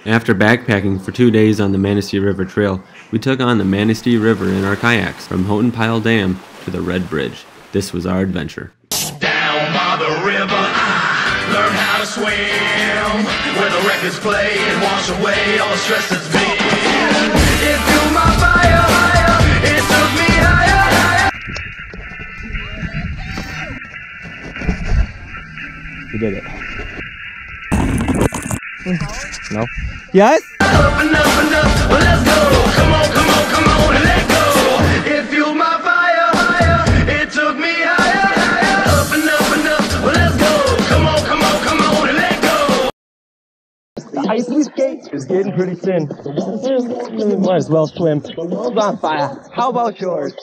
After backpacking for 2 days on the Manistee River Trail, we took on the Manistee River in our kayaks from Houghton Pile Dam to the Red Bridge. This was our adventure. Down by the river, I learned how to swim, where the records play and wash away all the stress that's been. It fueled my fire, it took me higher, higher. You did it. No? Yes? Up and up and up, well, let's go. Come on, come on, come on, and let go. It fueled my fire, it took me higher, higher. Up and up and up, well, let's go. Come on, come on, come on, and let go. The ice skate is getting pretty thin. Might as well swim. World's on fire. How about yours?